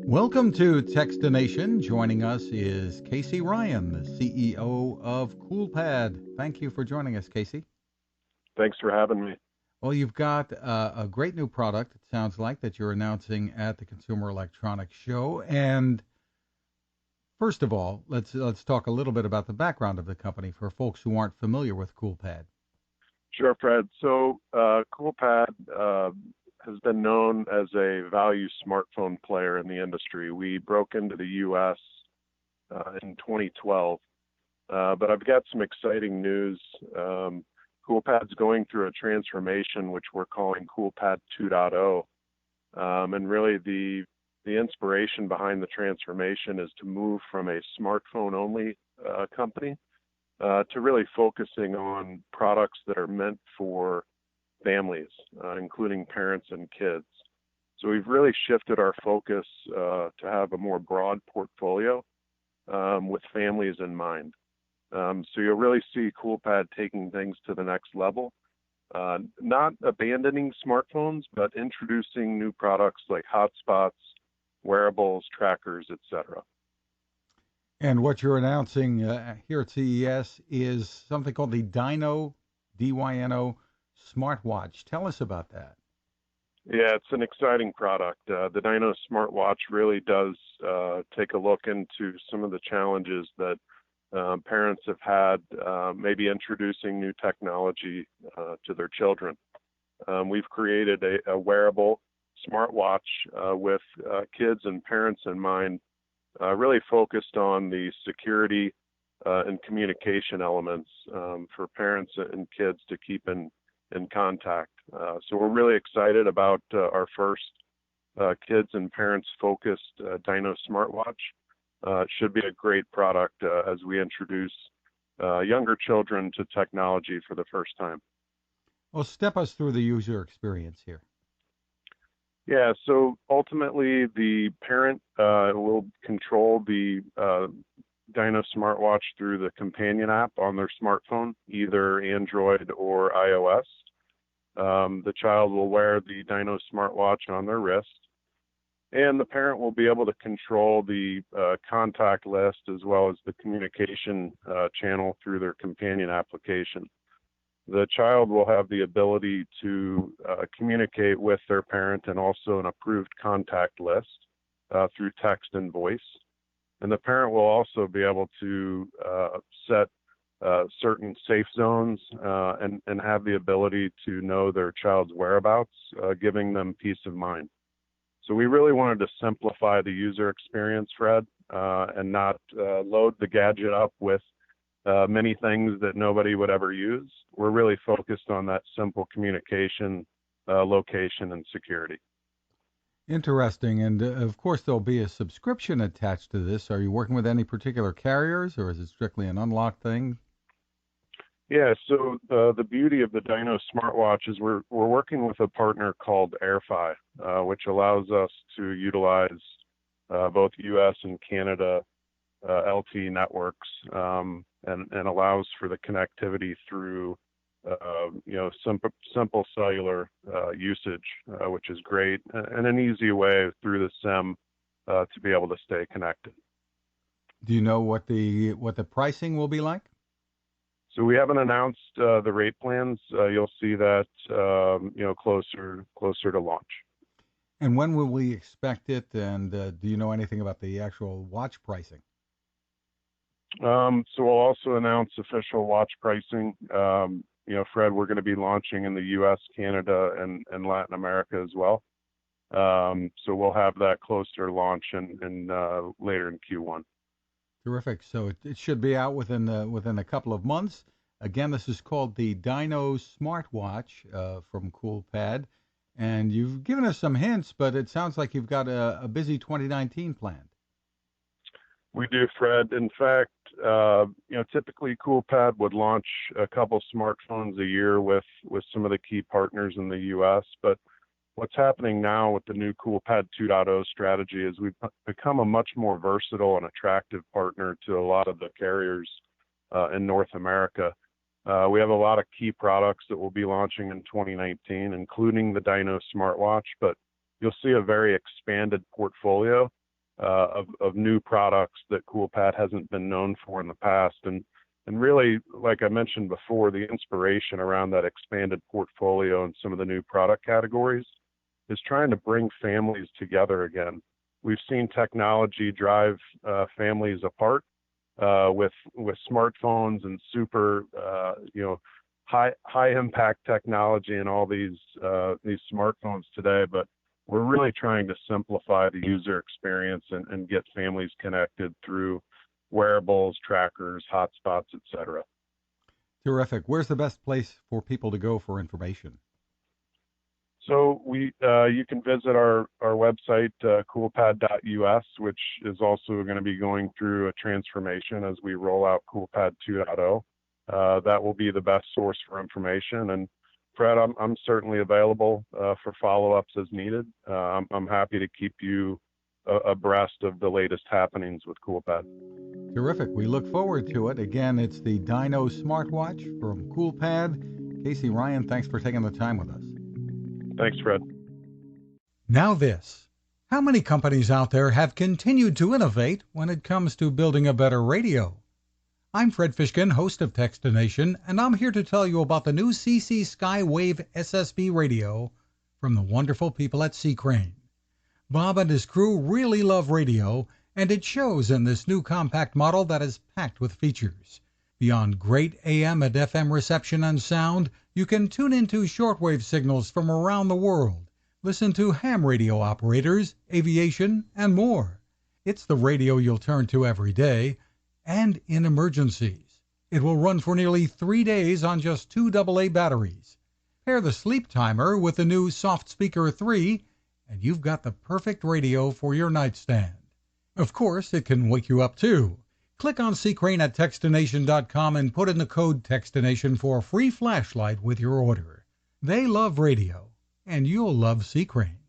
Welcome to Techstination. Joining us is Casey Ryan, the CEO of Coolpad. Thank you for joining us, Casey. Thanks for having me. Well, you've got a great new product, it sounds like, that you're announcing at the Consumer Electronics Show. And first of all, let's talk a little bit about the background of the company for folks who aren't familiar with Coolpad. Sure, Fred. So, Coolpad has been known as a value smartphone player in the industry. We broke into the U.S. In 2012, but I've got some exciting news. Coolpad's going through a transformation, which we're calling Coolpad 2.0, and really the inspiration behind the transformation is to move from a smartphone-only company to really focusing on products that are meant for families, including parents and kids. So we've really shifted our focus to have a more broad portfolio with families in mind. So you'll really see Coolpad taking things to the next level, not abandoning smartphones, but introducing new products like hotspots, wearables, trackers, etc. And what you're announcing here at CES is something called the Dyno, DYNO Smartwatch. Tell us about that. Yeah, it's an exciting product. The Dyno Smartwatch really does take a look into some of the challenges that parents have had, maybe introducing new technology to their children. We've created a wearable smartwatch with kids and parents in mind, really focused on the security and communication elements for parents and kids to keep in contact. So we're really excited about our first kids and parents focused Dyno smartwatch. It should be a great product as we introduce younger children to technology for the first time. Well, step us through the user experience here. Yeah, so ultimately the parent will control the Dyno smartwatch through the companion app on their smartphone, either Android or iOS. The child will wear the Dyno smartwatch on their wrist, and the parent will be able to control the contact list as well as the communication channel through their companion application. The child will have the ability to communicate with their parent and also an approved contact list through text and voice. And the parent will also be able to set certain safe zones and have the ability to know their child's whereabouts, giving them peace of mind. So we really wanted to simplify the user experience, Fred, and not load the gadget up with many things that nobody would ever use. We're really focused on that simple communication, location, and security. Interesting. And of course, there'll be a subscription attached to this. Are you working with any particular carriers, or is it strictly an unlocked thing? Yeah, so the beauty of the Dyno smartwatch is we're working with a partner called AirFi, which allows us to utilize both U.S. and Canada LTE networks, and allows for the connectivity through simple cellular usage, which is great, and an easy way through the SIM to be able to stay connected. Do you know what the pricing will be like? So we haven't announced the rate plans. You'll see that closer to launch. And when will we expect it? And do you know anything about the actual watch pricing? So we'll also announce official watch pricing. Fred, we're going to be launching in the U.S., Canada, and Latin America as well. So we'll have that closer to launch in later in Q1. Terrific. So it should be out within a couple of months. Again, this is called the Dyno Smartwatch from Coolpad. And you've given us some hints, but it sounds like you've got a busy 2019 planned. We do, Fred. In fact, typically Coolpad would launch a couple smartphones a year with some of the key partners in the U.S. But what's happening now with the new Coolpad 2.0 strategy is we've become a much more versatile and attractive partner to a lot of the carriers in North America. We have a lot of key products that we'll be launching in 2019, including the Dyno smartwatch, but you'll see a very expanded portfolio of new products that Coolpad hasn't been known for in the past. And really, like I mentioned before, the inspiration around that expanded portfolio and some of the new product categories is trying to bring families together again. We've seen technology drive families apart with smartphones and super high impact technology and all these smartphones today. But we're really trying to simplify the user experience and get families connected through wearables, trackers, hotspots, etc. Terrific. Where's the best place for people to go for information? So you can visit our website, coolpad.us, which is also going to be going through a transformation as we roll out Coolpad 2.0. That will be the best source for information. And Fred, I'm certainly available for follow-ups as needed. I'm happy to keep you abreast of the latest happenings with Coolpad. Terrific. We look forward to it. Again, it's the Dyno Smartwatch from Coolpad. Casey, Ryan, thanks for taking the time with us. Thanks, Fred. Now this. How many companies out there have continued to innovate when it comes to building a better radio? I'm Fred Fishkin, host of Techstination, and I'm here to tell you about the new CC Skywave SSB radio from the wonderful people at C-Crane. Bob and his crew really love radio, and it shows in this new compact model that is packed with features. Beyond great AM and FM reception and sound, you can tune into shortwave signals from around the world, listen to ham radio operators, aviation, and more. It's the radio you'll turn to every day, and in emergencies. It will run for nearly 3 days on just 2 AA batteries. Pair the sleep timer with the new Soft Speaker 3, and you've got the perfect radio for your nightstand. Of course, it can wake you up too. Click on C-Crane at Techstination.com and put in the code Techstination for a free flashlight with your order. They love radio, and you'll love C-Crane.